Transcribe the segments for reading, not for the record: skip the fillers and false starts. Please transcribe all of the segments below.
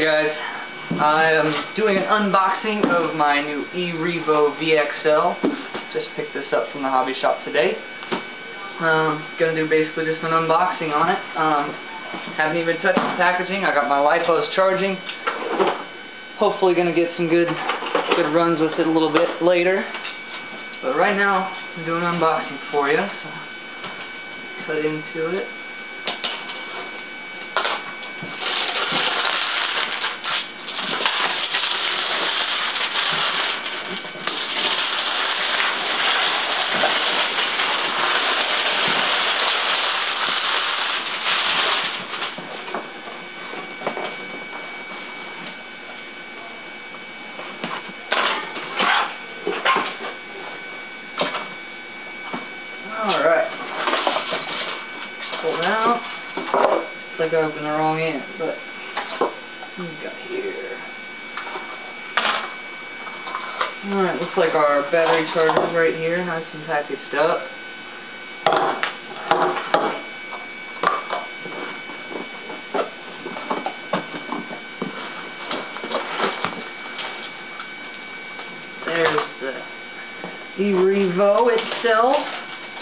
guys, I am doing an unboxing of my new E-Revo VXL. Just picked this up from the hobby shop today. Gonna do basically just an unboxing on it. Haven't even touched the packaging. I got my LiPos charging. Hopefully gonna get some good runs with it a little bit later. But right now, I'm doing an unboxing for you. So cut into it. Alright, pull it out. Looks like I opened the wrong end, but what we got here? Alright, looks like our battery charger is right here, nice and packaged up. There's the E-Revo itself.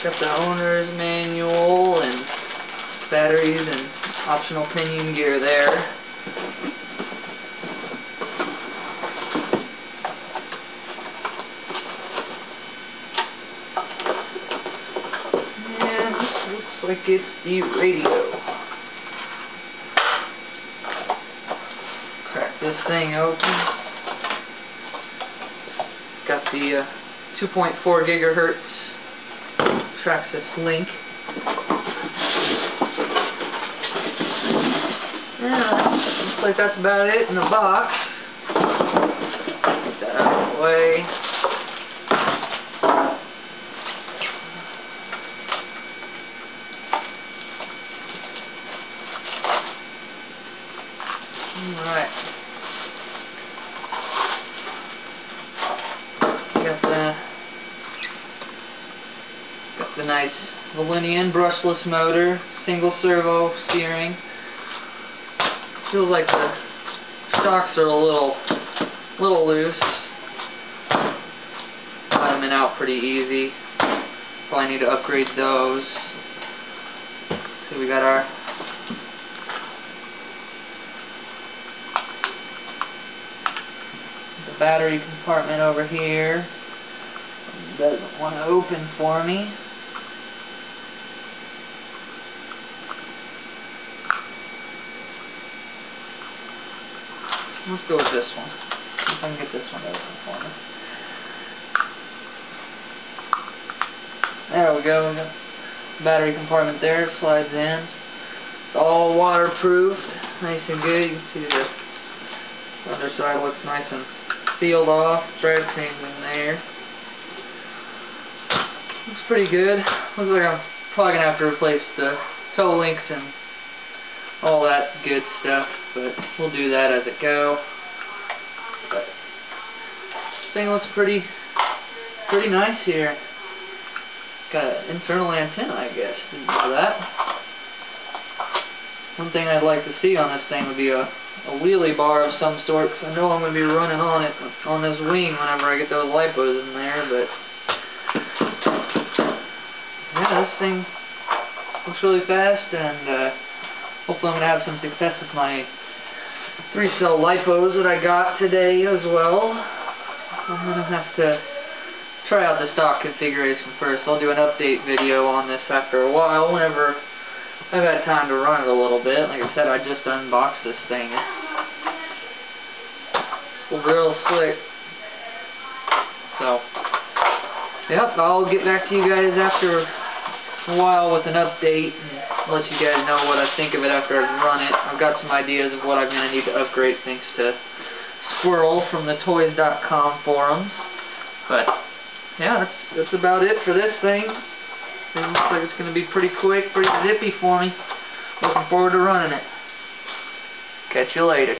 Got the owner's manual and batteries and optional pinion gear there. And this looks like it's the radio. Crack this thing open. Got the 2.4 gigahertz Traxxas link. Yeah, looks like that's about it in the box. Get that out of the way. Alright. Got the nice Valenian brushless motor, single servo steering. Feels like the shocks are a little loose. Got them in out pretty easy. Probably need to upgrade those. So we got our the battery compartment over here. Doesn't want to open for me. Let's go with this one. See if I can get this one to open for me. There we go. We got the battery compartment there. It slides in. It's all waterproofed. Nice and good. You can see the underside looks nice and sealed off. Thread chains in there. Looks pretty good. Looks like I'm probably going to have to replace the toe links and all that good stuff, but we'll do that as it go. But this thing looks pretty nice here. Got an internal antenna, I guess. Didn't know that. One thing I'd like to see on this thing would be a wheelie bar of some sort, because I know I'm going to be running on it on this wing whenever I get those LiPos in there, but yeah, this thing looks really fast, and hopefully I'm going to have some success with my 3-cell LiPos that I got today as well. I'm going to have to try out the stock configuration first. I'll do an update video on this after a while, whenever I've had time to run it a little bit. Like I said, I just unboxed this thing. It's real slick. So, yep, I'll get back to you guys after a while with an update and let you guys know what I think of it after I run it. I've got some ideas of what I'm going to need to upgrade thanks to Squirrel from the toys.com forums. But yeah, that's about it for this thing. It looks like it's going to be pretty quick, pretty zippy for me. Looking forward to running it. Catch you later.